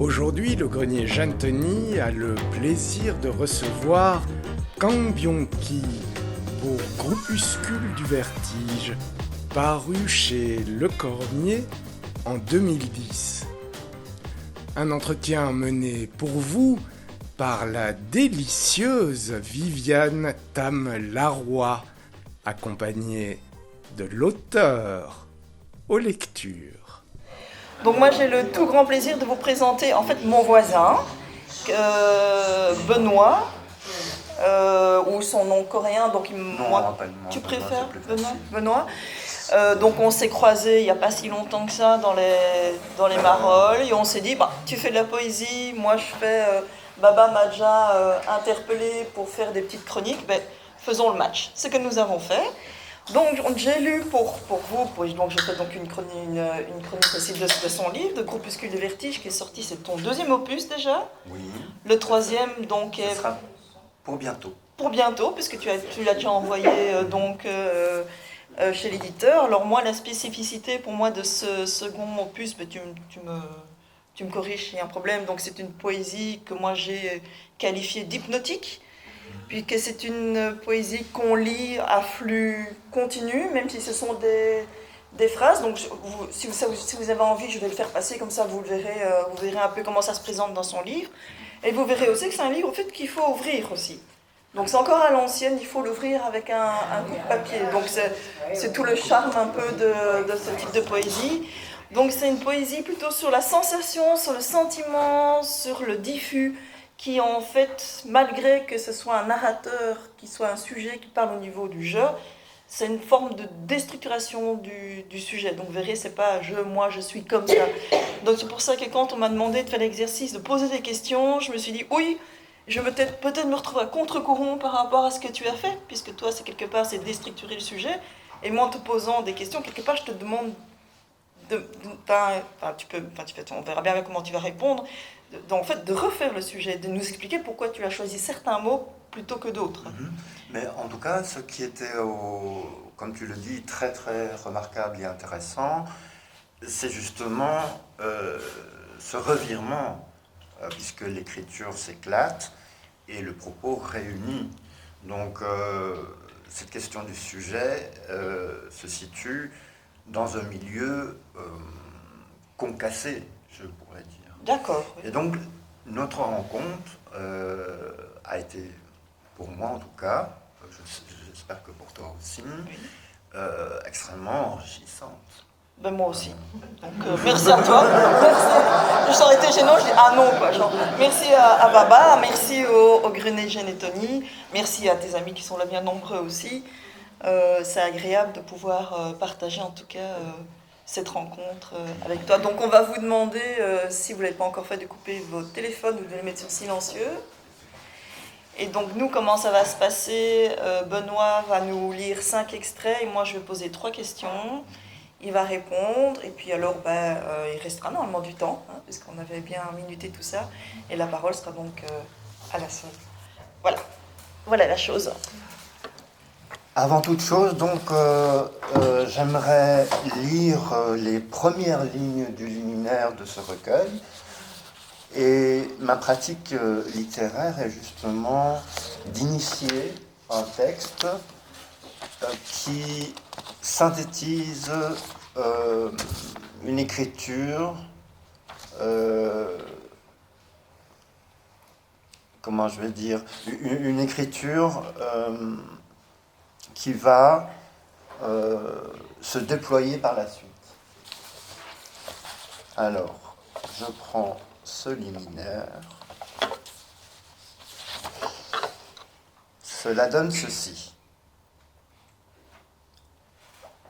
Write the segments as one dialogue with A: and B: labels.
A: Aujourd'hui, le grenier Jeanne-Tony a le plaisir de recevoir Kang Byung-ki pour Groupuscule du Vertige, paru chez Le Cornier en 2010. Un entretien mené pour vous par la délicieuse Viviane Tam-Laroy, accompagnée de l'auteur aux lectures.
B: Donc moi j'ai le tout grand plaisir de vous présenter en fait mon voisin, Benoît, ou son nom coréen, donc tu préfères Benoît. Donc on s'est croisés il n'y a pas si longtemps que ça dans les Marolles et on s'est dit tu fais de la poésie, moi je fais Baba m'a déjà interpellé pour faire des petites chroniques, faisons le match. C'est ce que nous avons fait. Donc j'ai lu pour vous, donc j'ai fait donc une chronique aussi de son livre, de Groupuscule de Vertige, qui est sorti, c'est ton deuxième opus déjà.
C: Oui.
B: Le troisième donc
C: Ce sera pour bientôt.
B: Pour bientôt, puisque tu l'as déjà envoyé chez l'éditeur. Alors moi, la spécificité pour moi de ce second opus, tu me corriges s'il y a un problème, donc c'est une poésie que moi j'ai qualifiée d'hypnotique, puisque c'est une poésie qu'on lit à flux continu, même si ce sont des phrases. Donc si vous avez envie, je vais le faire passer, comme ça vous verrez un peu comment ça se présente dans son livre. Et vous verrez aussi que c'est un livre fait, qu'il faut ouvrir aussi. Donc c'est encore à l'ancienne, il faut l'ouvrir avec un coup de papier. Donc c'est tout le charme un peu de ce type de poésie. Donc c'est une poésie plutôt sur la sensation, sur le sentiment, sur le diffus, qui en fait, malgré que ce soit un narrateur, qui soit un sujet qui parle au niveau du jeu, c'est une forme de déstructuration du sujet. Donc vous verrez, c'est pas moi, je suis comme ça. Donc c'est pour ça que quand on m'a demandé de faire l'exercice, de poser des questions, je me suis dit, oui, je vais peut-être me retrouver à contre-courant par rapport à ce que tu as fait, puisque toi, c'est quelque part, c'est déstructurer le sujet. Et moi, en te posant des questions, quelque part, je te demande on verra bien comment tu vas répondre, en fait, de refaire le sujet, de nous expliquer pourquoi tu as choisi certains mots plutôt que d'autres.
C: Mais en tout cas, ce qui était, comme tu le dis, très très remarquable et intéressant, c'est justement ce revirement, puisque l'écriture s'éclate et le propos réunit. Donc cette question du sujet se situe dans un milieu concassé, je pourrais dire.
B: D'accord.
C: Et donc notre rencontre a été, pour moi en tout cas, j'espère que pour toi aussi, extrêmement enrichissante.
B: Moi aussi. Donc merci à toi. Merci. Ça aurait été gênant, je dis non quoi. Genre, merci à Baba, merci au Grenier Jeanne-Tony, merci à tes amis qui sont là bien nombreux aussi. C'est agréable de pouvoir partager en tout cas cette rencontre avec toi. Donc on va vous demander, si vous ne l'avez pas encore fait, de couper vos téléphones ou de les mettre sur silencieux. Et donc nous, comment ça va se passer? Benoît va nous lire 5 extraits et moi je vais poser 3 questions. Il va répondre et puis alors il restera normalement du temps, puisqu'on avait bien minuté tout ça. Et la parole sera donc à la fin. Voilà la chose.
C: Avant toute chose, donc, j'aimerais lire les premières lignes du liminaire de ce recueil. Et ma pratique littéraire est justement d'initier un texte qui synthétise une écriture, comment je vais dire, une écriture qui va se déployer par la suite. Alors, je prends ce liminaire. Cela donne ceci.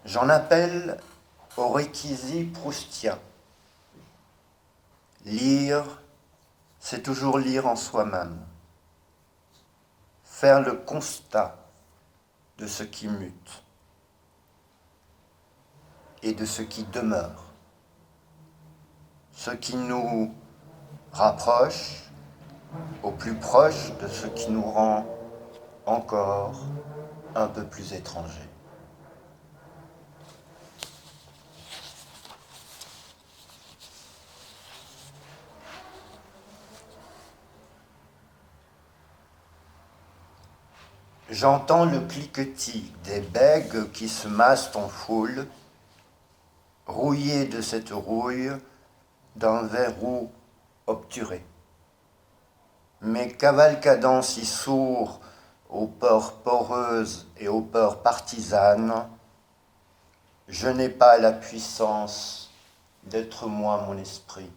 C: J'en appelle au réquisit proustien. Lire, c'est toujours lire en soi-même. Faire le constat de ce qui mute et de ce qui demeure. Ce qui nous rapproche au plus proche de ce qui nous rend encore un peu plus étrangers. J'entends le cliquetis des bègues qui se massent en foule, rouillés de cette rouille d'un verrou obturé. Mais cavalcadant si sourd aux peurs poreuses et aux peurs partisanes, je n'ai pas la puissance d'être moi mon esprit,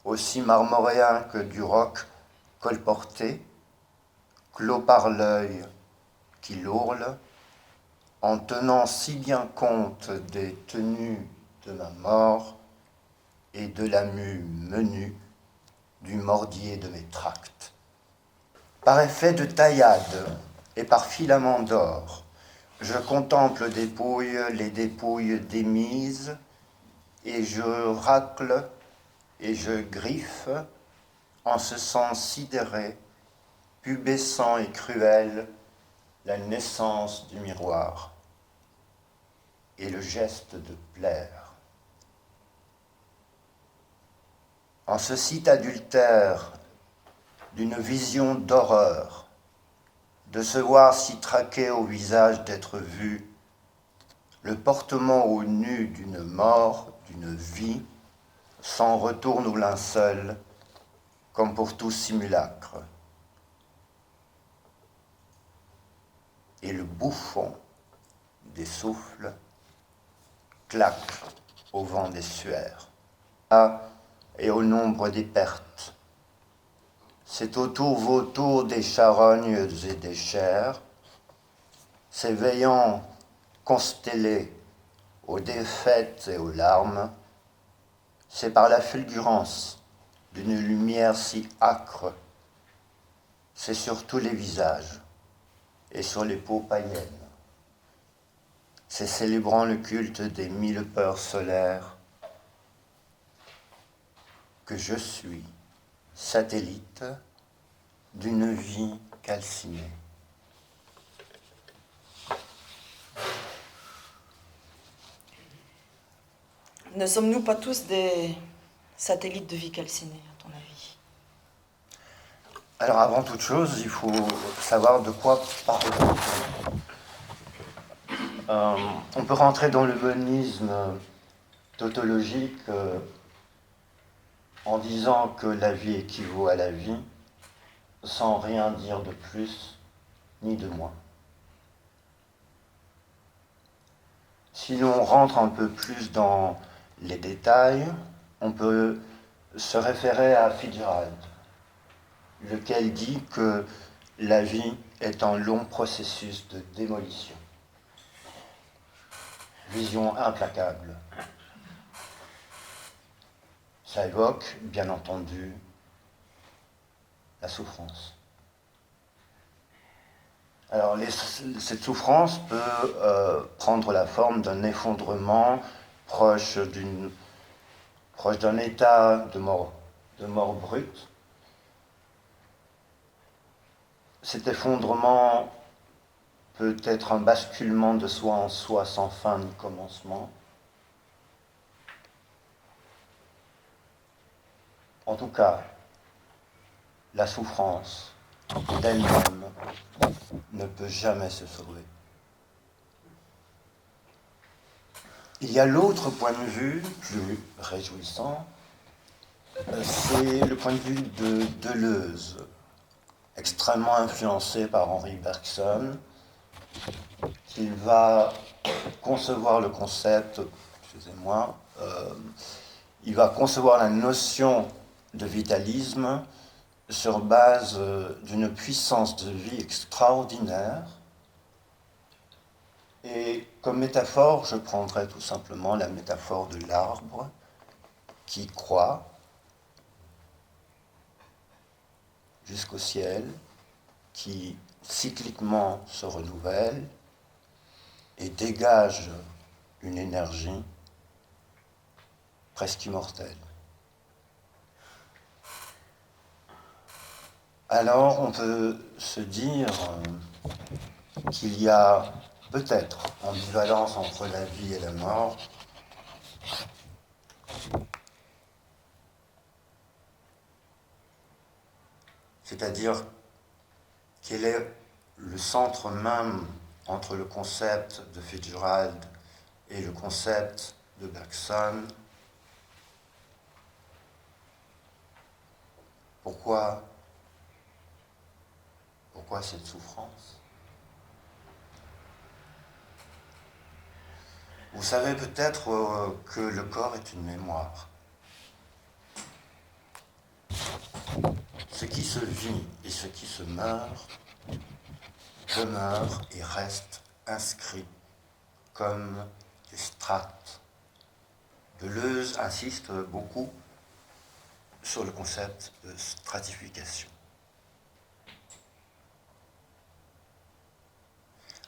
C: aussi marmoréen que du roc colporté, clos par l'œil qui l'ourle, en tenant si bien compte des tenues de ma mort et de la mue menue du mordier de mes tracts. Par effet de taillade et par filament d'or, je contemple les dépouilles démises, et je racle et je griffe en ce sens sidéré, pubescent et cruel, la naissance du miroir et le geste de plaire. En ce site adultère d'une vision d'horreur, de se voir si traqué au visage d'être vu, le portement au nu d'une mort, d'une vie, s'en retourne au linceul, comme pour tout simulacre. Et le bouffon des souffles claque au vent des suaires. Et au nombre des pertes. C'est autour vautour des charognes et des chairs, s'éveillant constellés aux défaites et aux larmes, c'est par la fulgurance d'une lumière si âcre, c'est sur tous les visages et sur les peaux païennes. C'est célébrant le culte des 1000 peurs solaires que je suis satellite d'une vie calcinée.
B: Ne sommes-nous pas tous des satellites de vie calcinée, à ton avis?
C: Alors avant toute chose, il faut savoir de quoi parler. On peut rentrer dans le monisme tautologique en disant que la vie équivaut à la vie, sans rien dire de plus ni de moins. Si l'on rentre un peu plus dans les détails, on peut se référer à Fitzgerald, lequel dit que la vie est un long processus de démolition. Vision implacable. Ça évoque, bien entendu, la souffrance. Alors, cette souffrance peut prendre la forme d'un effondrement proche d'un état de mort brute. Cet effondrement peut être un basculement de soi en soi sans fin ni commencement. En tout cas, la souffrance d'elle-même ne peut jamais se sauver. Il y a l'autre point de vue, plus réjouissant, c'est le point de vue de Deleuze, extrêmement influencé par Henri Bergson, qu'il va concevoir le concept, excusez-moi, il va concevoir la notion de vitalisme sur base d'une puissance de vie extraordinaire. Et comme métaphore, je prendrais tout simplement la métaphore de l'arbre qui croît jusqu'au ciel, qui cycliquement se renouvelle et dégage une énergie presque immortelle. Alors on peut se dire qu'il y a peut-être ambivalence entre la vie et la mort. C'est-à-dire quelle est le centre même entre le concept de Fitzgerald et le concept de Bergson. Pourquoi cette souffrance? Vous savez peut-être que le corps est une mémoire. Ce qui se vit et ce qui se meurt demeure et reste inscrit comme des strates. Deleuze insiste beaucoup sur le concept de stratification.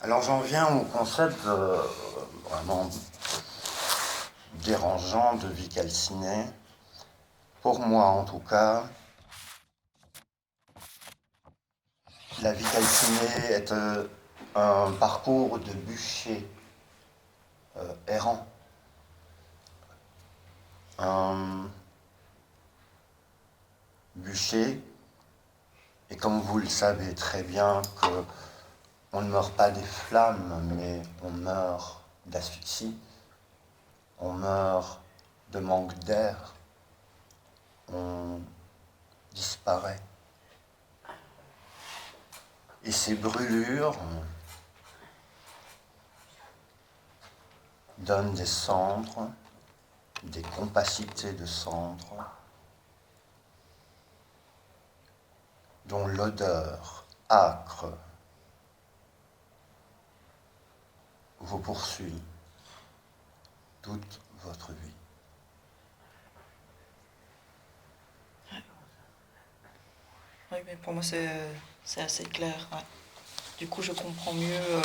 C: Alors j'en viens au concept vraiment dérangeant de vie calcinée. Pour moi en tout cas, la vie calcinée est un parcours de bûcher errant. Un bûcher, et comme vous le savez très bien, que on ne meurt pas des flammes, mais on meurt d'asphyxie, on meurt de manque d'air, on disparaît. Et ces brûlures donnent des cendres, des compacités de cendres, dont l'odeur âcre vous poursuit toute votre vie.
B: Oui, mais pour moi, c'est assez clair. Ouais. Du coup, je comprends mieux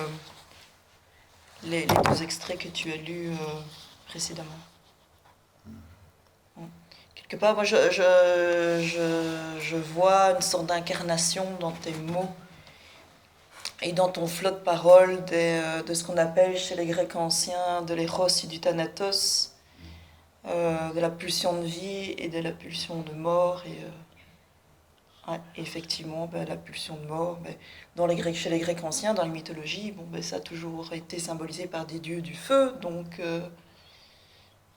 B: les deux extraits que tu as lus précédemment. Quelque part, moi, je vois une sorte d'incarnation dans tes mots et dans ton flot de paroles de ce qu'on appelle chez les Grecs anciens de l'éros et du thanatos, de la pulsion de vie et de la pulsion de mort. Et ouais, effectivement, la pulsion de mort, chez les Grecs anciens, dans les mythologies, ça a toujours été symbolisé par des dieux du feu, donc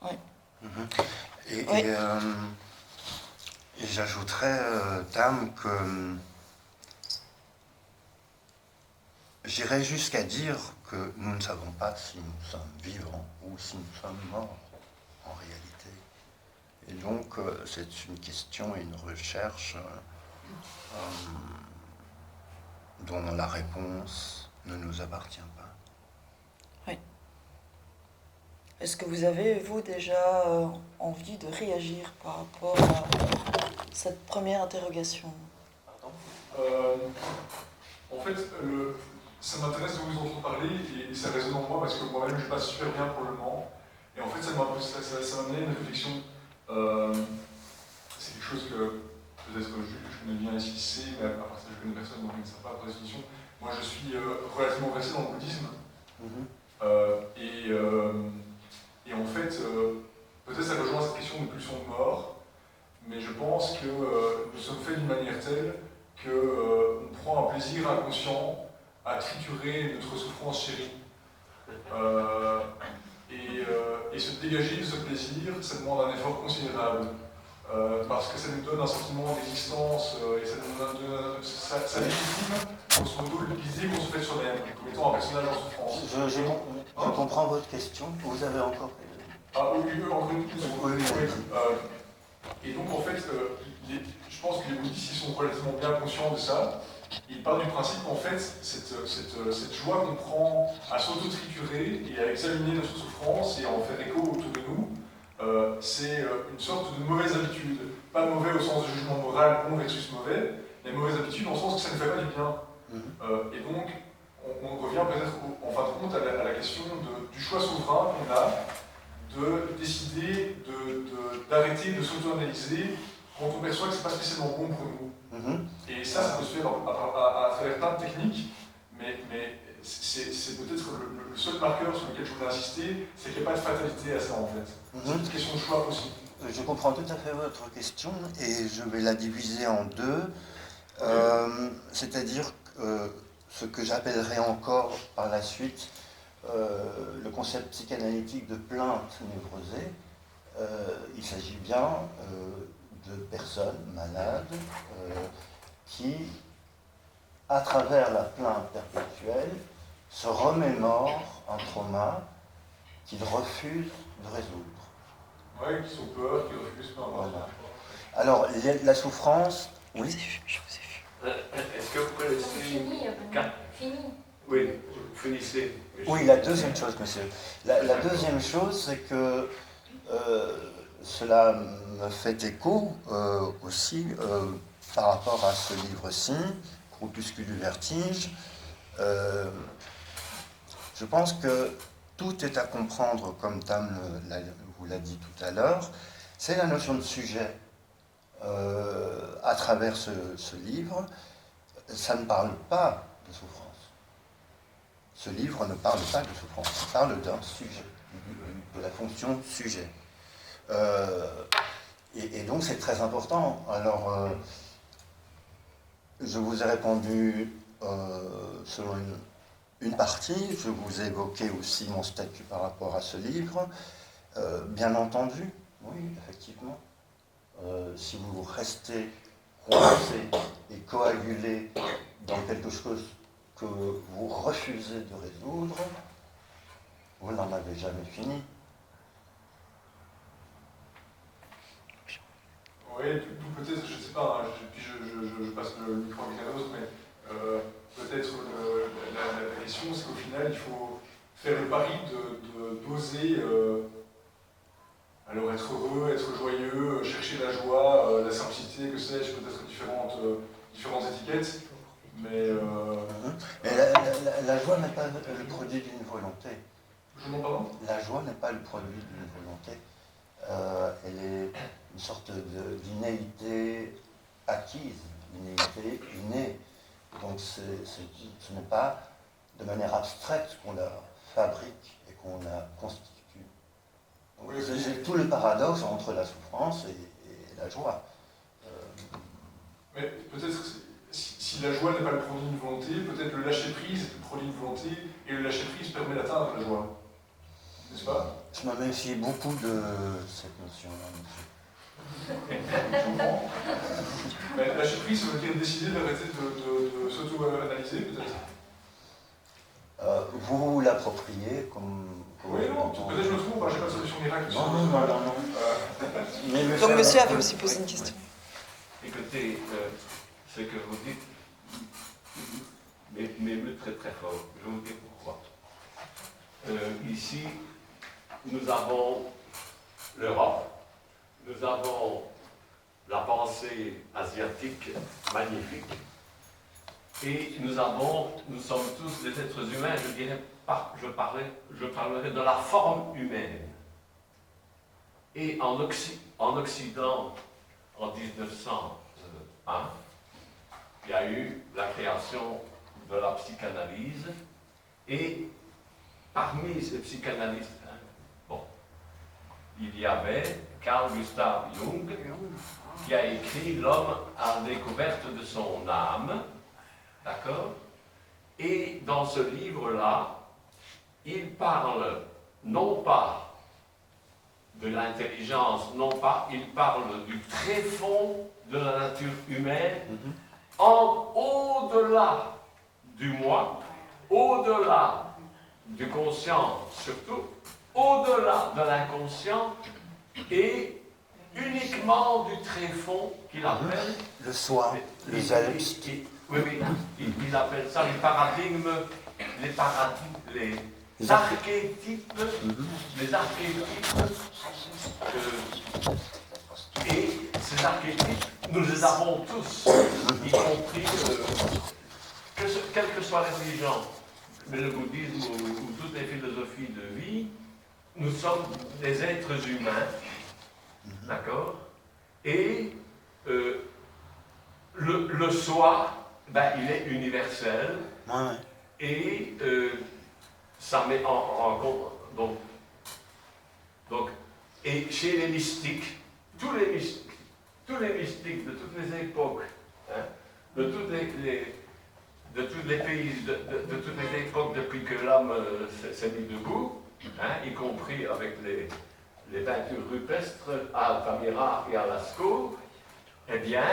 B: ouais.
C: Et j'ajouterais, Tam, que j'irais jusqu'à dire que nous ne savons pas si nous sommes vivants ou si nous sommes morts, en réalité. Et donc, c'est une question et une recherche dont la réponse ne nous appartient pas.
B: Oui. Est-ce que vous avez, vous, déjà envie de réagir par rapport à cette première interrogation?
D: Pardon. En fait, ça m'intéresse de vous entendre parler et ça résonne en moi parce que moi-même je passe super bien pour le moment. Et en fait, ça m'a amené une réflexion. C'est quelque chose que peut-être je connais bien ici, mais à part ça, je connais personne, donc je ne sais pas la définition. Moi, je suis relativement versé dans le bouddhisme. Et en fait, peut-être ça rejoint cette question de pulsion de mort, mais je pense que nous sommes faits d'une manière telle qu'on prend un plaisir inconscient à triturer notre souffrance chérie. Et se dégager de ce plaisir, ça demande un effort considérable. Parce que ça nous donne un sentiment d'existence et ça légitime, grosso modo, l'idée qu'on se fait sur soi-même, comme étant un personnage en souffrance.
C: Je comprends votre question. Vous avez encore...
D: Ah oui, encore une question. Et donc, en fait, je pense que les bouddhistes ils sont relativement bien conscients de ça. Ils partent du principe qu'en fait, cette joie qu'on prend à s'auto-triturer et à examiner notre souffrance et à en faire écho autour de nous, c'est une sorte de mauvaise habitude. Pas mauvais au sens de jugement moral, bon versus mauvais, mais mauvaise habitude dans le sens que ça ne fait pas du bien. Et donc, on revient peut-être en fin de compte à la question du choix souverain qu'on a de décider d'arrêter de s'auto-analyser quand on perçoit que ce n'est pas spécialement bon pour nous. Et ça peut se faire à travers plein de techniques, mais c'est peut-être le seul marqueur sur lequel je voulais insister, c'est qu'il n'y a pas de fatalité à ça en fait. C'est une question de choix aussi.
C: Je comprends tout à fait votre question et je vais la diviser en deux. C'est-à-dire que ce que j'appellerai encore par la suite le concept psychanalytique de plainte névrosée. Il s'agit bien de personnes malades qui, à travers la plainte perpétuelle, se remémorent un trauma qu'ils refusent de résoudre.
D: Ouais, qui sont peur, qui refusent pas.
C: Voilà. Alors, la souffrance,
B: Je vous
C: oui.
B: ai vu, je vous ai vu.
E: Est-ce que vous connaissez...
F: Fini.
E: Oui, finissez.
C: Oui, la deuxième chose, monsieur. La deuxième chose, c'est que cela me fait écho aussi par rapport à ce livre-ci, Groupuscule du vertige. Je pense que tout est à comprendre, comme Tam vous l'a dit tout à l'heure. C'est la notion de sujet à travers ce livre. Ça ne parle pas de souffrance. Ce livre ne parle pas de souffrance, il parle d'un sujet, de la fonction sujet. Et donc c'est très important. Alors, je vous ai répondu selon une partie, je vous ai évoqué aussi mon statut par rapport à ce livre. Bien entendu, oui, effectivement, si vous restez coincé et coagulé dans quelque chose que vous refusez de résoudre, vous n'en avez jamais fini.
D: Oui, tout peut-être, je ne sais pas, hein, puis je passe le micro à quelqu'un d'autre, mais peut-être la question, c'est qu'au final, il faut faire le pari d'oser alors être heureux, être joyeux, chercher la joie, la simplicité, que sais-je, peut-être différentes étiquettes, mais...
C: Mais la joie n'est pas le produit d'une volonté.
D: Je m'en pardon ?
C: La joie n'est pas le produit d'une volonté. Elle est une sorte d'innéité acquise, d'innéité innée. Donc ce n'est pas de manière abstraite qu'on la fabrique et qu'on la constitue. Donc,
D: oui,
C: c'est tout le paradoxe entre la souffrance et la joie.
D: Mais peut-être, si la joie n'est pas le produit d'une volonté, peut-être le lâcher-prise est le produit d'une volonté, et le lâcher-prise permet d'atteindre la joie. N'est-ce pas ?
C: Je me méfie beaucoup de cette notion-là, monsieur.
D: Je comprends. Mais lâcher-prise, ça veut dire décider d'arrêter de s'auto-analyser, peut-être ?
C: Vous l'appropriez comme...
D: Oui, non, peut-être je me trompe, je n'ai pas de solution miracle.
C: Non. Mais
B: Donc monsieur avait aussi posé une question.
E: Écoutez, ce que vous dites m'émeut très très fort. Je vous dis pourquoi. Ici, nous avons l'Europe, nous avons la pensée asiatique magnifique, et nous sommes tous des êtres humains, je dirais pas, je parlerai de la forme humaine. Et en Occident, en 1901, il y a eu la création de la psychanalyse, et parmi ces psychanalystes, il y avait Carl Gustav Jung, qui a écrit L'homme à la découverte de son âme, d'accord? Et dans ce livre-là, il parle non pas de l'intelligence, non pas, il parle du tréfonds de la nature humaine, au-delà du moi, au-delà du conscient surtout, au-delà de l'inconscient et uniquement du tréfonds qu'il appelle
C: le soi, le selbst.
E: Oui, il appelle ça les paradigmes, les archétypes, et ces archétypes, nous les avons tous, y compris, quelle que soit la religion, mais le bouddhisme ou toutes les philosophies de vie, nous sommes des êtres humains, d'accord? Et le soi, il est universel, et ça met en rencontre, donc, et chez les mystiques, tous les mystiques de toutes les époques, de de tous les pays, de toutes les époques depuis que l'homme s'est mis debout, hein, y compris avec les peintures rupestres à Altamira et à Lascaux, eh bien,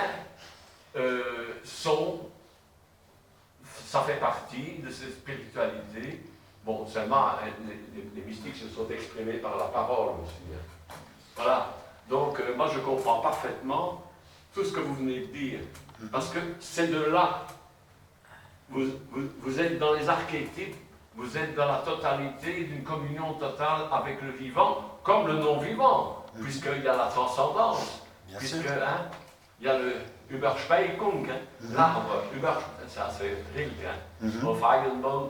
E: ça fait partie de cette spiritualité. Bon, seulement, les mystiques se sont exprimés par la parole aussi. Hein. Voilà. Donc, moi, je comprends parfaitement tout ce que vous venez de dire. Parce que c'est de là. Vous êtes dans les archétypes, vous êtes dans la totalité d'une communion totale avec le vivant, comme le non-vivant, puisqu'il y a la transcendance. Puisque, hein, il y a le Überspeichung, hein, l'arbre, ça c'est Rilke, hein, auf Eigenbahn,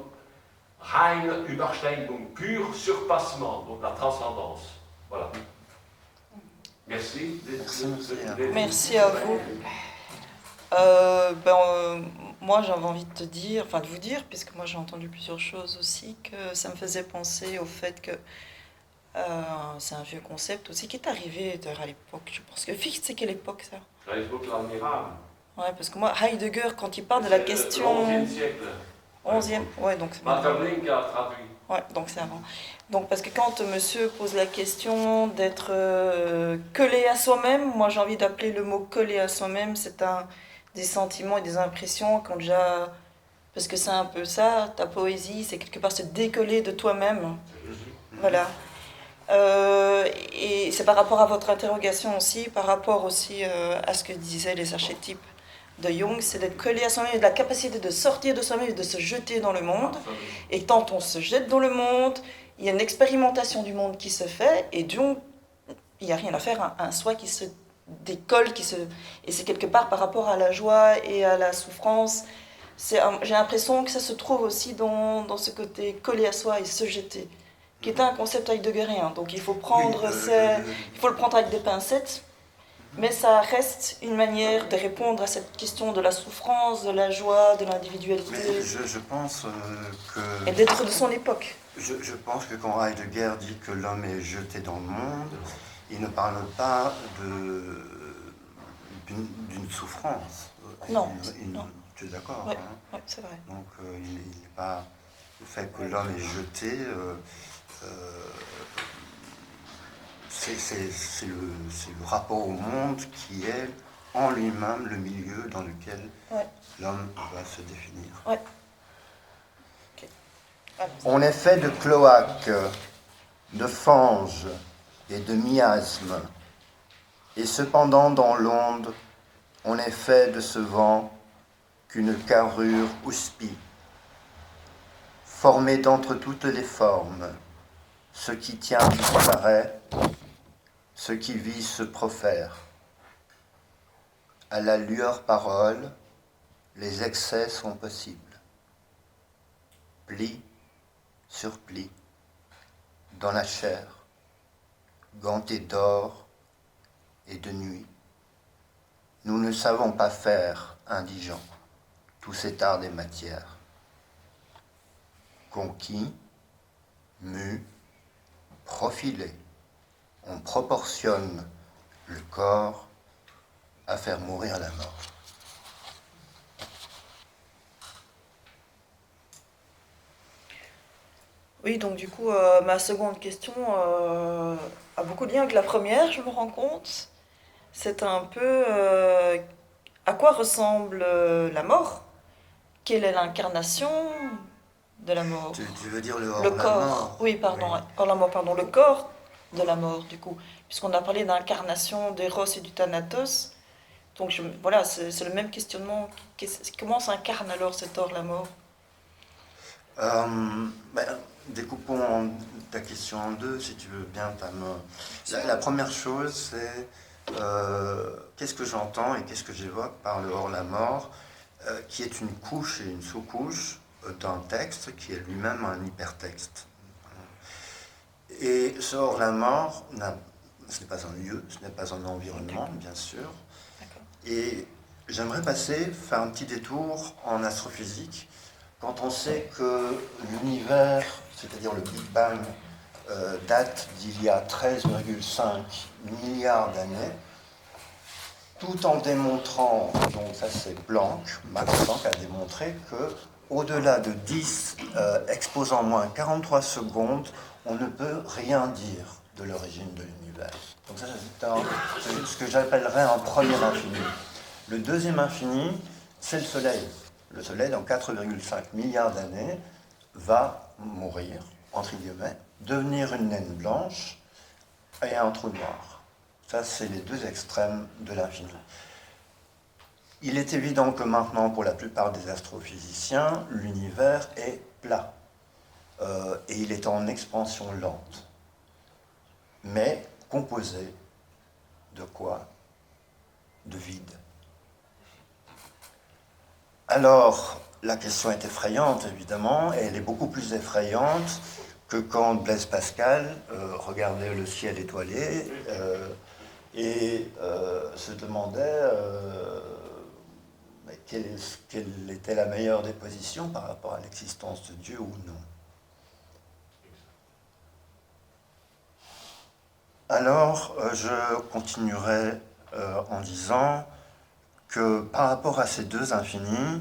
E: reine Übersteigung, pur surpassement, donc la transcendance. Voilà. Merci.
B: Merci à vous. Moi j'avais envie de te dire, enfin de vous dire, puisque moi j'ai entendu plusieurs choses aussi, que ça me faisait penser au fait que c'est un vieux concept aussi qui est arrivé à l'époque. Je pense que c'est quelle époque ça?
E: À l'époque l'admirable.
B: Ouais, parce que moi Heidegger, quand il parle de la question.
E: Le 11e siècle.
B: 11e, ouais, donc c'est
E: Maeterlinck a traduit.
B: Ouais, donc c'est avant. Donc parce que quand monsieur pose la question d'être collé à soi-même, moi j'ai envie d'appeler le mot collé à soi-même, c'est des sentiments et des impressions qu'on déjà... Parce que c'est un peu ça, ta poésie, c'est quelque part se décoller de toi-même. Voilà. Et c'est par rapport à votre interrogation aussi, par rapport aussi à ce que disaient les archétypes de Jung, c'est d'être collé à soi-même, de la capacité de sortir de soi-même et de se jeter dans le monde. Et quand on se jette dans le monde, il y a une expérimentation du monde qui se fait, et donc il n'y a rien à faire, un soi qui se décolle, et c'est quelque part par rapport à la joie et à la souffrance. J'ai l'impression que ça se trouve aussi dans ce côté collé à soi et se jeter, qui est un concept heideggerien. Donc il faut il faut le prendre avec des pincettes, mais ça reste une manière de répondre à cette question de la souffrance, de la joie, de l'individualité.
C: Mais je pense que...
B: Et d'être de son époque.
C: Je pense que quand Heidegger dit que l'homme est jeté dans le monde, il ne parle pas d'une souffrance.
B: Non.
C: Non. Tu es d'accord,
B: ouais,
C: hein?
B: Ouais, c'est vrai.
C: Donc il n'est pas... Le fait que l'homme est jeté... c'est le rapport au monde qui est en lui-même le milieu dans lequel l'homme va se définir.
B: Ouais. Okay.
C: On est fait de cloaques, de fanges et de miasmes, et cependant dans l'onde, on est fait de ce vent qu'une carrure houspille, formé d'entre toutes les formes. Ce qui tient disparaît, ce qui vit se profère. À la lueur parole, les excès sont possibles. Pli sur pli, dans la chair, ganté d'or et de nuit. Nous ne savons pas faire indigents tout cet art des matières. Conquis, mu, profilé, on proportionne le corps à faire mourir la mort.
B: Oui, donc du coup, ma seconde question a beaucoup de lien avec la première, je me rends compte. C'est un peu à quoi ressemble la mort? Quelle est l'incarnation de la mort?
C: Tu veux dire le hors
B: Le
C: la
B: corps,
C: mort?
B: oui, pardon,
C: Oui.
B: hors la mort, pardon, le corps de la mort, du coup, puisqu'on a parlé d'incarnation d'Eros et du Thanatos. Donc voilà, c'est le même questionnement. Comment s'incarne alors cet hors la mort?
C: Découpons ta question en deux, si tu veux bien. La première chose, c'est qu'est-ce que j'entends et qu'est-ce que j'évoque par le hors la mort, qui est une couche et une sous-couche d'un texte qui est lui-même un hypertexte. Et ce hors la mort, ce n'est pas un lieu, ce n'est pas un environnement, bien sûr. Et j'aimerais faire un petit détour en astrophysique. Quand on sait que l'univers, c'est-à-dire le Big Bang, date d'il y a 13,5 milliards d'années, tout en démontrant, donc ça c'est Planck, Max Planck a démontré que au-delà de 10 exposant moins 43 secondes, on ne peut rien dire de l'origine de l'univers. Donc ça c'est ce que j'appellerais un premier infini. Le deuxième infini, c'est le Soleil. Le Soleil, dans 4,5 milliards d'années, va mourir, entre guillemets, devenir une naine blanche et un trou noir. Ça, c'est les deux extrêmes de l'infini. Il est évident que maintenant, pour la plupart des astrophysiciens, l'univers est plat. Et il est en expansion lente. Mais composé de quoi? De vide. Alors, la question est effrayante, évidemment, et elle est beaucoup plus effrayante que quand Blaise Pascal regardait le ciel étoilé et se demandait quelle était la meilleure des positions par rapport à l'existence de Dieu ou non. Alors, je continuerai en disant que par rapport à ces deux infinis,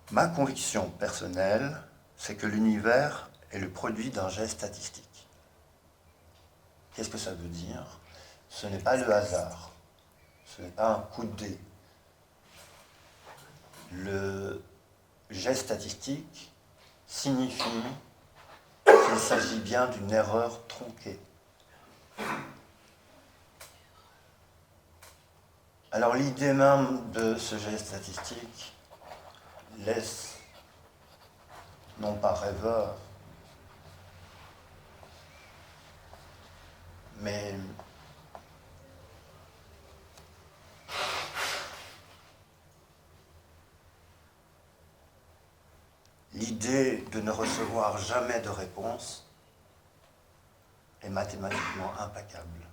C: ma conviction personnelle, c'est que l'univers est le produit d'un jet statistique. Qu'est-ce que ça veut dire? Ce n'est pas le hasard, ce n'est pas un coup de dé. Le jet statistique signifie qu'il s'agit bien d'une erreur tronquée. Alors l'idée même de ce jet statistique laisse, non pas rêveur, mais l'idée de ne recevoir jamais de réponse est mathématiquement impeccable.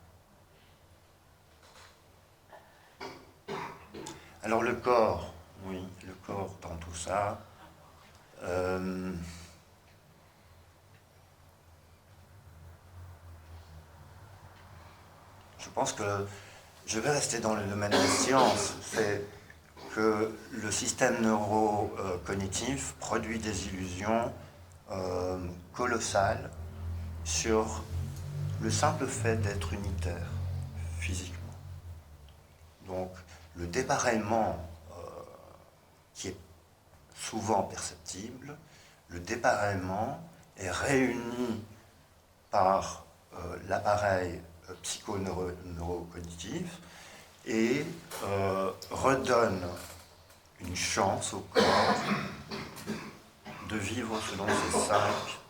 C: Alors le corps, oui, le corps dans tout ça, je pense que je vais rester dans le domaine des sciences. C'est que le système neurocognitif produit des illusions colossales sur le simple fait d'être unitaire physiquement. Donc, le dépareillement qui est souvent perceptible, le dépareillement est réuni par l'appareil psychoneurocognitif et redonne une chance au corps de vivre selon ses 5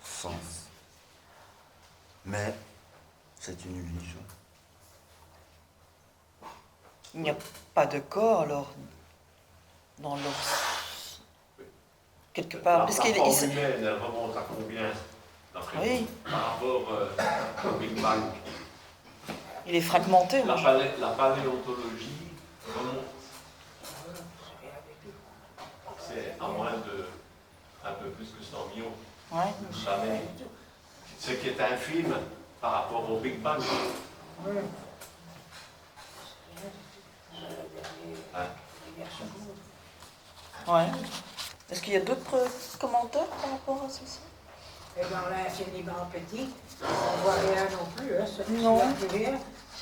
C: sens. Mais c'est une illusion.
B: Il n'y a pas de corps alors dans l'os quelque part.
E: La
B: Parce
E: forme
B: qu'il
E: humaine, elle remonte à combien d'après
B: Oui.
E: vous, par rapport au Big Bang?
B: il est fragmenté.
E: La
B: Moi,
E: la paléontologie remonte. C'est à moins de un peu plus que 100 millions d'années. Ce qui est infime par rapport au Big Bang. Hein?
B: Ouais. Est-ce qu'il y a d'autres commentaires par rapport à ceci?
F: Et dans l'infiniment petit, on ne voit rien non plus. Hein.
B: Non.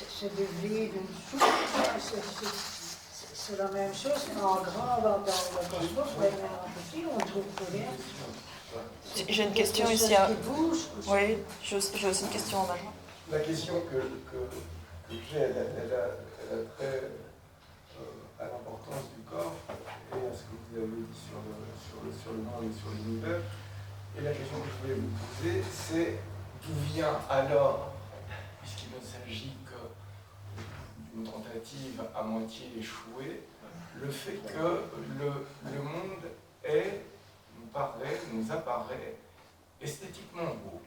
F: C'est du vide, une soupe. C'est la même chose. En grand, dans le cosmos, mais en petit, on ne trouve plus rien.
B: J'ai une question
F: Quelque
B: ici.
F: chose qui bouge.
B: Oui, j'ai aussi une question en allemand.
G: La question que j'ai, elle a trait à l'importance du corps et à ce que vous avez dit sur le monde et sur l'univers. Et la question que je voulais vous poser, c'est d'où vient alors, puisqu'il ne s'agit que d'une tentative à moitié échouée, le fait que le monde nous apparaît esthétiquement beau.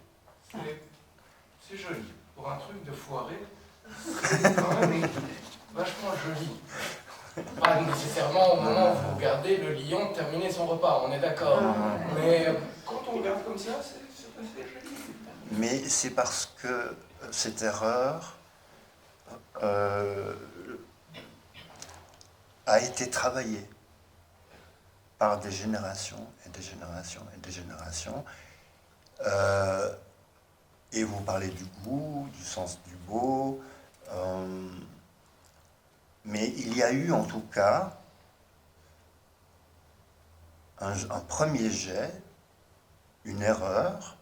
G: C'est joli. Pour un truc de foiré, c'est quand même vachement joli. Pas nécessairement au moment où vous regardez le lion terminer son repas, on est d'accord. Mais quand on regarde comme ça, c'est assez joli.
C: Mais c'est parce que cette erreur a été travaillé par des générations et des générations et des générations. Et vous parlez du goût, du sens du beau, mais il y a eu en tout cas un premier jet, une erreur,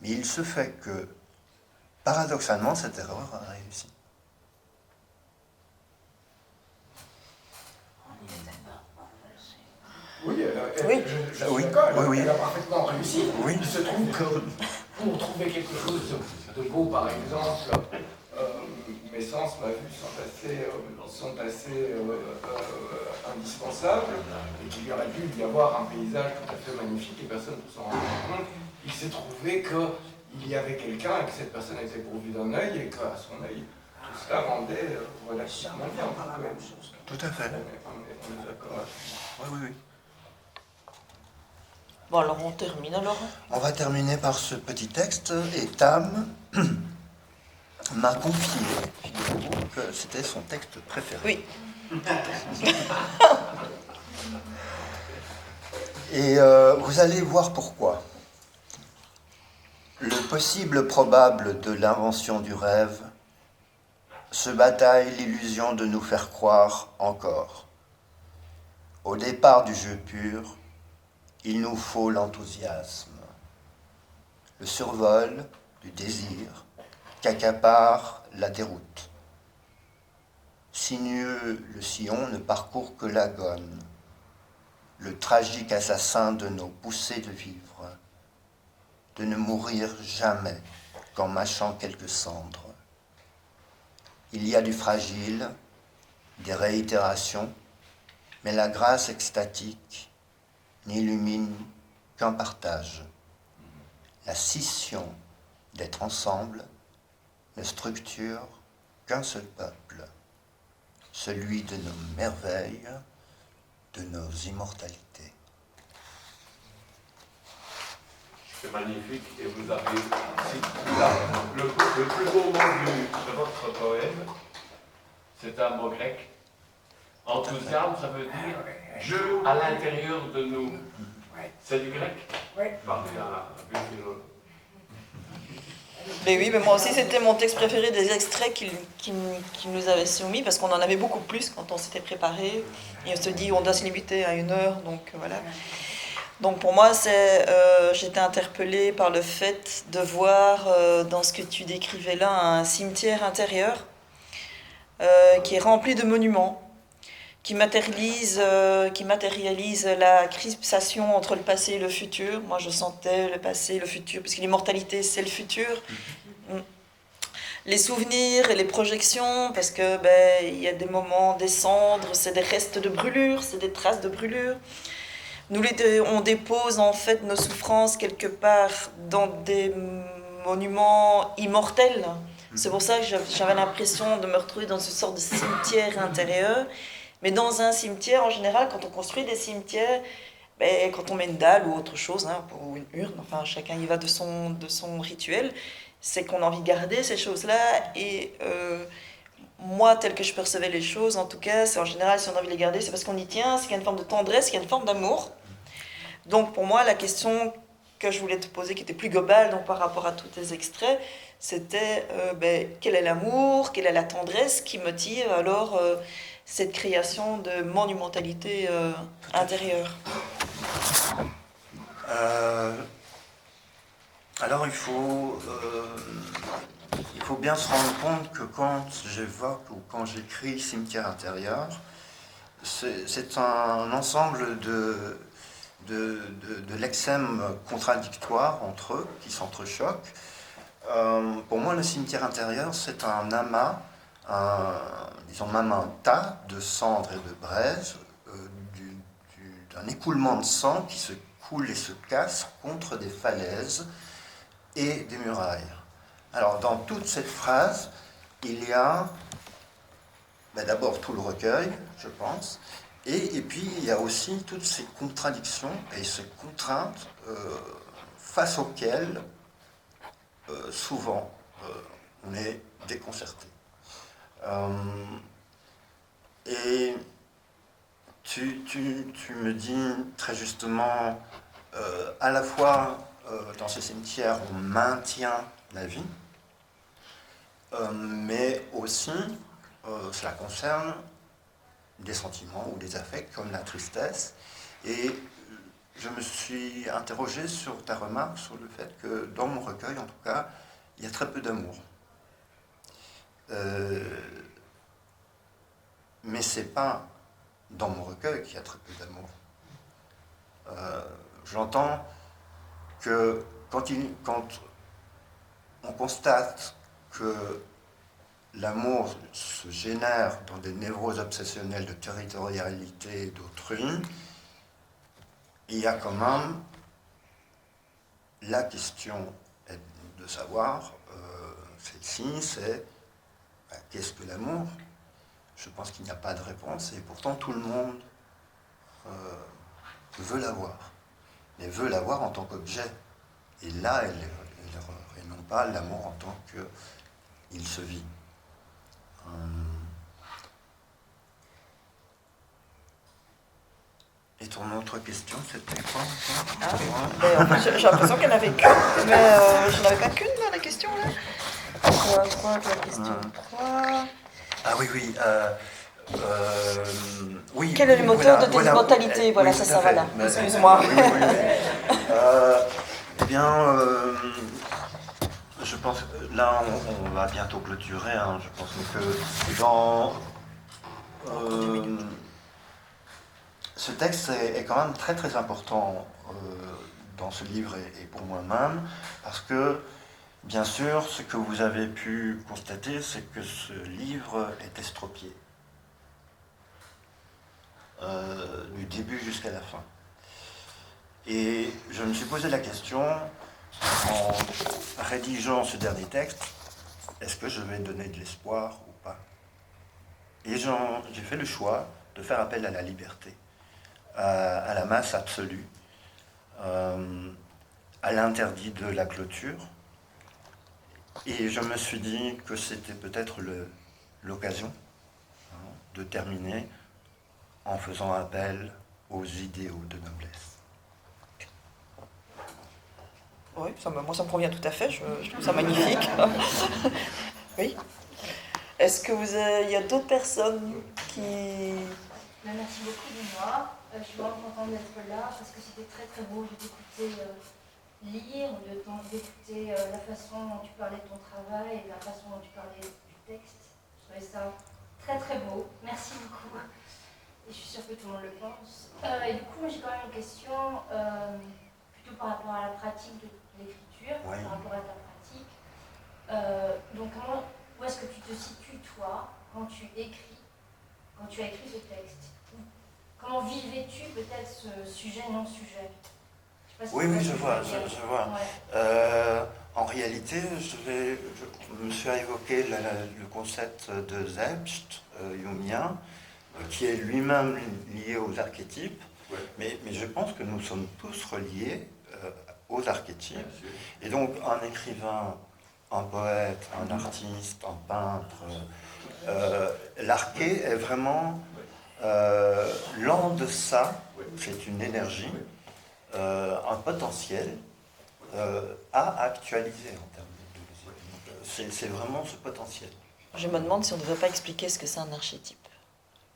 C: mais il se fait que, paradoxalement, cette erreur a réussi.
G: Oui,
B: Oui.
G: je suis
C: Oui,
G: d'accord,
C: oui, oui.
G: elle a parfaitement réussi.
C: Oui.
G: Il se trouve que pour trouver quelque chose de beau, par exemple, mes sens, ma vue sont assez indispensables, et qu'il y aurait dû y avoir un paysage tout à fait magnifique et personne ne s'en rendait compte. Il s'est trouvé qu'il y avait quelqu'un et que cette personne était pourvue d'un œil et qu'à son œil, tout cela rendait relativement bien.
F: Pas la même chose.
C: Tout à fait.
G: On est d'accord.
C: Oui, oui, oui.
B: Bon, alors on termine alors.
C: On va terminer par ce petit texte. Et Tam m'a confié, figurez-vous, que c'était son texte préféré.
B: Oui.
C: Et vous allez voir pourquoi. Le possible probable de l'invention du rêve se bataille l'illusion de nous faire croire encore. Au départ du jeu pur, il nous faut l'enthousiasme, le survol du désir qu'accapare la déroute. Sinueux le sillon ne parcourt que l'agonie, le tragique assassin de nos poussées de vivre, de ne mourir jamais qu'en mâchant quelques cendres. Il y a du fragile, des réitérations, mais la grâce extatique n'illumine qu'un partage. La scission d'être ensemble ne structure qu'un seul peuple, celui de nos merveilles, de nos immortalités.
E: C'est magnifique et vous avez le plus beau mot de votre poème, c'est un mot grec. Enthousiasme, ça veut dire jeu à l'intérieur de nous. C'est du grec?
F: Oui.
E: Parlez à un philologue.
B: Mais oui, mais moi aussi c'était mon texte préféré des extraits qu'il nous avait soumis, parce qu'on en avait beaucoup plus quand on s'était préparé. Et on se dit on doit se limiter à 1 heure, donc voilà. Donc pour moi, j'étais interpellée par le fait de voir dans ce que tu décrivais là un cimetière intérieur qui est rempli de monuments, qui matérialise la crispation entre le passé et le futur. Moi, je sentais le passé et le futur, puisque l'immortalité, c'est le futur. Les souvenirs et les projections, parce que il y a des moments, des cendres, c'est des restes de brûlure, c'est des traces de brûlure. On dépose en fait nos souffrances quelque part dans des monuments immortels. C'est pour ça que j'avais l'impression de me retrouver dans une sorte de cimetière intérieur. Mais dans un cimetière, en général, quand on construit des cimetières, quand on met une dalle ou autre chose, ou une urne, enfin chacun y va de son rituel, c'est qu'on a envie de garder ces choses-là. Et moi, tel que je percevais les choses, en tout cas, c'est en général, si on a envie de les garder, c'est parce qu'on y tient, c'est qu'il y a une forme de tendresse, qu'il y a une forme d'amour. Donc pour moi, la question que je voulais te poser, qui était plus globale donc, par rapport à tous tes extraits, c'était quel est l'amour, quelle est la tendresse qui motive alors cette création de monumentalité intérieure.
C: Alors il faut bien se rendre compte que quand j'évoque ou quand j'écris cimetière intérieur, c'est un ensemble de lexèmes contradictoires entre eux, qui s'entrechoquent. Pour moi, le cimetière intérieur, c'est un amas, disons même un tas de cendres et de braises, d'un écoulement de sang qui se coule et se casse contre des falaises et des murailles. Alors, dans toute cette phrase, il y a d'abord tout le recueil, je pense, et puis il y a aussi toutes ces contradictions et ces contraintes face auxquelles souvent on est déconcerté. Et tu me dis très justement, à la fois dans ce cimetière on maintient la vie, mais aussi cela concerne des sentiments ou des affects comme la tristesse. Et je me suis interrogé sur ta remarque sur le fait que dans mon recueil, en tout cas, il y a très peu d'amour. Mais c'est pas dans mon recueil qu'il y a très peu d'amour. J'entends que quand on constate que l'amour se génère dans des névroses obsessionnelles de territorialité d'autrui, il y a quand même la question de savoir, celle-ci, c'est qu'est-ce que l'amour? Je pense qu'il n'y a pas de réponse, et pourtant tout le monde veut l'avoir, mais veut l'avoir en tant qu'objet. Et là est l'erreur, et non pas l'amour en tant qu'il se vit. Et ton autre question, c'était quoi?
B: J'ai l'impression qu'il y en avait qu'une, mais je n'avais pas qu'une là, la question là. Quoi, la question 3.
C: Ah oui, oui. Oui.
B: Quel est le moteur de tes
C: voilà,
B: immortalités? Voilà,
C: oui,
B: c'est
C: tout
B: ça,
C: à fait.
B: voilà.
C: Mais-
B: Excuse-moi.
C: Oui, oui, oui. Eh bien, je pense que là, on va bientôt clôturer. Hein. Je pense que dans ce texte est quand même très très important dans ce livre et pour moi-même, parce que, bien sûr, ce que vous avez pu constater, c'est que ce livre est estropié. Du début jusqu'à la fin. Et je me suis posé la question, en rédigeant ce dernier texte, est-ce que je vais donner de l'espoir ou pas? Et j'ai fait le choix de faire appel à la liberté, à la masse absolue, à l'interdit de la clôture. Et je me suis dit que c'était peut-être l'occasion de terminer en faisant appel aux idéaux de noblesse.
B: Oui, moi ça me convient tout à fait, je trouve ça magnifique. Oui. Est-ce que il y a d'autres personnes qui...
H: Merci beaucoup de moi. Je suis vraiment contente d'être là parce que c'était très très beau de t'écouter lire, d'écouter la façon dont tu parlais de ton travail et la façon dont tu parlais du texte. Je trouvais ça très très beau. Merci beaucoup. Et je suis sûre que tout le monde le pense. Et du coup, j'ai quand même une question plutôt par rapport à la pratique de l'écriture,
C: Oui.
H: par rapport à ta pratique. Donc, où est-ce que tu te situes, toi, quand tu as écrit ce texte? Comment vivais-tu peut-être ce sujet, non-sujet?
C: Oui, oui, je vois.
H: Ouais.
C: En réalité, je me suis évoqué le concept de Zebst, jungien, qui est lui-même lié aux archétypes,
E: Ouais.
C: mais je pense que nous sommes tous reliés aux archétypes. Et donc, un écrivain, un poète, un artiste, un peintre, l'arché est vraiment l'an de ça, c'est une énergie, un potentiel à actualiser en termes de... C'est vraiment ce potentiel.
B: Je me demande si on ne devrait pas expliquer ce que c'est un archétype.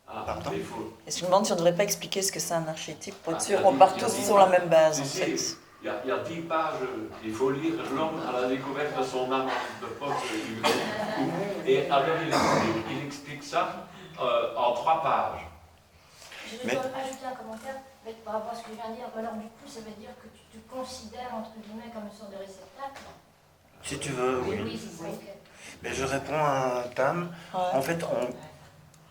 C: Pardon?
E: Il faut...
B: Et je me demande si on ne devrait pas expliquer ce que c'est un archétype pour être sûr
E: il y a
B: qu'on
E: dix-
B: part
E: il y a
B: tous
E: dix-
B: sur la même base, en
E: Si,
B: fait.
E: si. Il y a 10 pages, il faut lire L'homme à la découverte de son âme de Paul Hugo. Et alors il explique ça en 3 pages.
H: Je vais ajouter un commentaire par rapport à ce que je viens de dire. Alors du coup, ça veut dire que tu te considères, entre guillemets, comme une sorte de réceptacle?
C: Si tu veux, oui.
H: Oui, c'est ça, ok.
C: Mais je réponds à Tam.
B: Ouais.
C: En fait,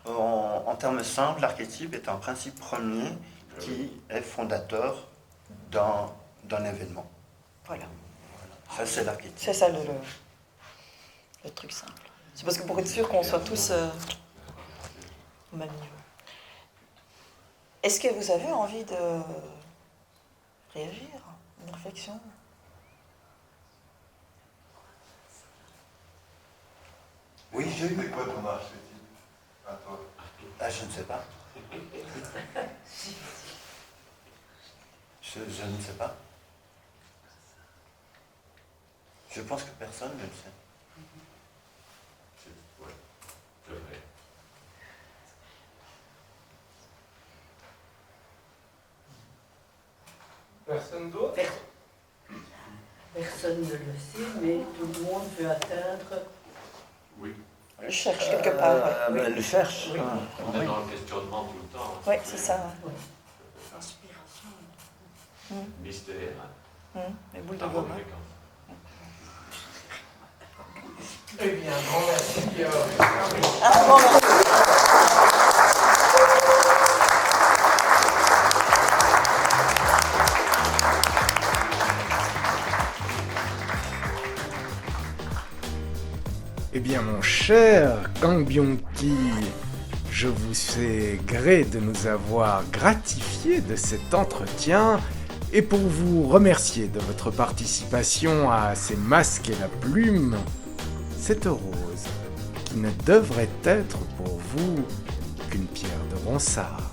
C: en termes simples, l'archétype est un principe premier qui est fondateur d'un événement.
B: Voilà.
C: Ça, c'est l'archétype.
B: C'est ça le truc simple. C'est parce que pour être sûr qu'on soit tous au même niveau. Est-ce que vous avez envie de réagir? Une réflexion?
C: Oui, j'ai eu.
G: C'est quoi ton archétype à toi?
C: Ah, je ne sais pas. Je ne sais pas. Je pense que personne ne le sait.
E: Ouais, c'est vrai.
G: Personne d'autre?
F: Personne ne le sait, mais tout le monde veut atteindre.
E: Oui,
B: Je cherche quelque part. Ouais.
C: Elle le cherche.
F: Oui.
E: on est dans le questionnement tout le temps.
B: Ouais, c'est ça.
F: Ouais. Inspiration.
E: Mystère,
B: Les boules de
E: avant
B: gomme.
E: le fréquent.
G: Eh bien, grand merci.
B: Ah, bon, merci.
A: Eh bien, mon cher Kang Byung-ki, je vous fais gré de nous avoir gratifié de cet entretien et pour vous remercier de votre participation à ces masques et la plume, cette rose qui ne devrait être pour vous qu'une pierre de Ronsard.